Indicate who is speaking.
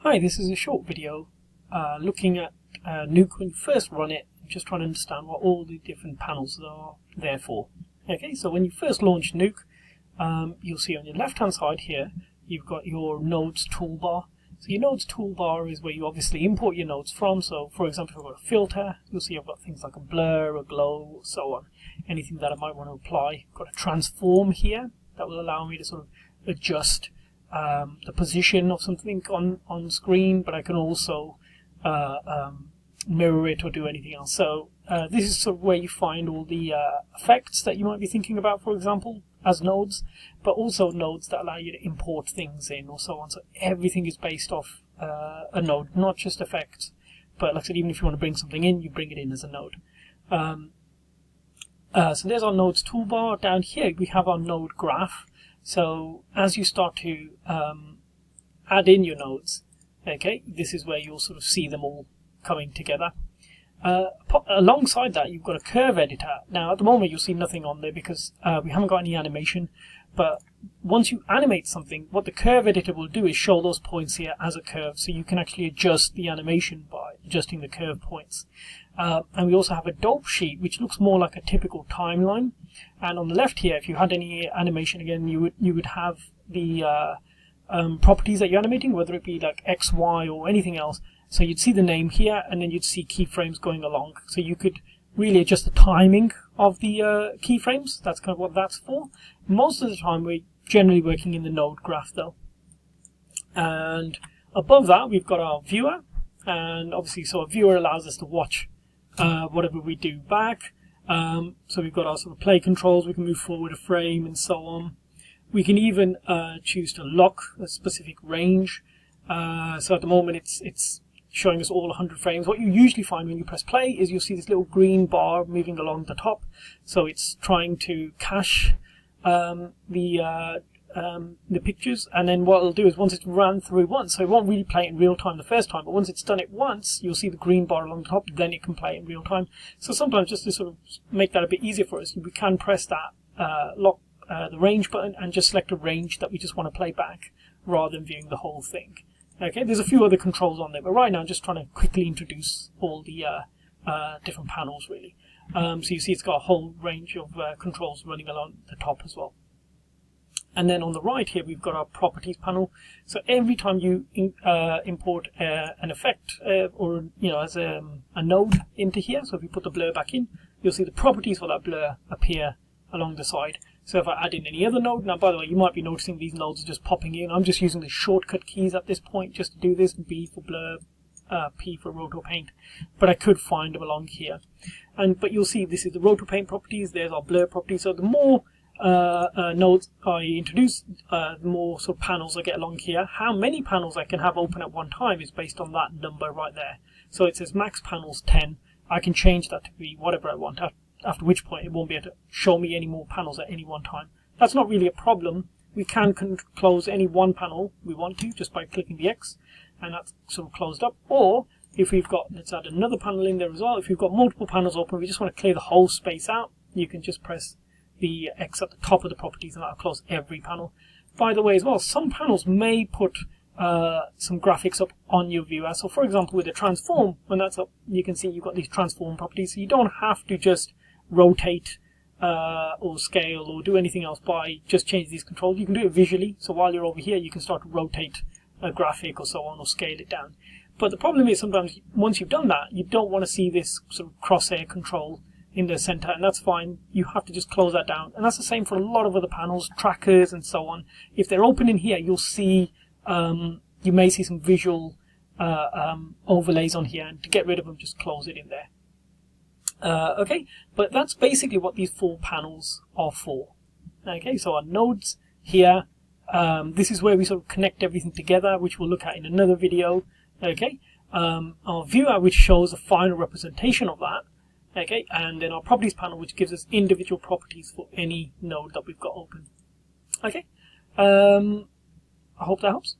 Speaker 1: Hi, this is a short video looking at Nuke when you first run it, just trying to understand what all the different panels are there for. Okay, so when you first launch Nuke, you'll see on your left hand side here, you've got your nodes toolbar. So your nodes toolbar is where you obviously import your nodes from. So for example, if I've got a filter, you'll see I've got things like a blur, a glow, so on. Anything that I might want to apply. I've got a transform here that will allow me to sort of adjust the position of something on screen, but I can also mirror it or do anything else. So this is sort of where you find all the effects that you might be thinking about, for example, as nodes, but also nodes that allow you to import things in or so on. So everything is based off a node, not just effects, but like I said, even if you want to bring something in, you bring it in as a node. So there's our nodes toolbar. Down here we have our node graph. So as you start to add in your nodes, okay, this is where you'll sort of see them all coming together. Alongside that, you've got a curve editor. Now at the moment you'll see nothing on there because we haven't got any animation, but once you animate something, what the curve editor will do is show those points here as a curve, so you can actually adjust the animation by adjusting the curve points. And we also have a dope sheet, which looks more like a typical timeline. And on the left here, if you had any animation again, you would have the properties that you're animating, whether it be like X, Y, or anything else. So you'd see the name here, and then you'd see keyframes going along. So you could really adjust the timing of the keyframes. That's kind of what that's for. Most of the time, we're generally working in the node graph, though. And above that, we've got our viewer, and obviously, so a viewer allows us to watch whatever we do back. So we've got our sort of play controls. We can move forward a frame and so on. We can even choose to lock a specific range. So at the moment, it's showing us all 100 frames. What you usually find when you press play is you'll see this little green bar moving along the top. So it's trying to cache the pictures, and then what it'll do is once it's run through once, so it won't really play it in real time the first time, but once it's done it once, you'll see the green bar along the top, then it can play it in real time. So sometimes just to sort of make that a bit easier for us, we can press that lock the range button and just select a range that we just want to play back rather than viewing the whole thing. Okay, there's a few other controls on there, but right now I'm just trying to quickly introduce all the different panels really. So you see it's got a whole range of controls running along the top as well. And then on the right here we've got our properties panel. So every time you import an effect or as a node into here, so if you put the blur back in, you'll see the properties for that blur appear along the side. So if I add in any other node, now by the way, you might be noticing these nodes are just popping in. I'm just using the shortcut keys at this point just to do this. B for blur, P for roto paint, but I could find them along here. But you'll see this is the roto paint properties. There's our blur properties. So the more nodes I introduce, the more sort of panels I get along here. How many panels I can have open at one time is based on that number right there. So it says max panels 10. I can change that to be whatever I want, after which point it won't be able to show me any more panels at any one time. That's not really a problem. We can close any one panel we want to just by clicking the X, and that's sort of closed up. Or if we've got, let's add another panel in there as well. If we've got multiple panels open, we just want to clear the whole space out, you can just press the X at the top of the properties and that'll close every panel. By the way as well, some panels may put some graphics up on your viewer. So for example with the transform, when that's up, you can see you've got these transform properties. So you don't have to just rotate or scale or do anything else by just changing these controls. You can do it visually. So while you're over here, you can start to rotate a graphic or so on, or scale it down. But the problem is sometimes once you've done that, you don't want to see this sort of crosshair control in the center, and that's fine. You have to just close that down, and that's the same for a lot of other panels, trackers and so on. If they're open in here, you'll see you may see some visual overlays on here, and to get rid of them, just close it in there. Okay, but that's basically what these 4 panels are for. Okay, so our nodes here, this is where we sort of connect everything together, which we'll look at in another video. Okay, our viewer, which shows a final representation of that. Okay, and then our properties panel, which gives us individual properties for any node that we've got open. Okay, I hope that helps.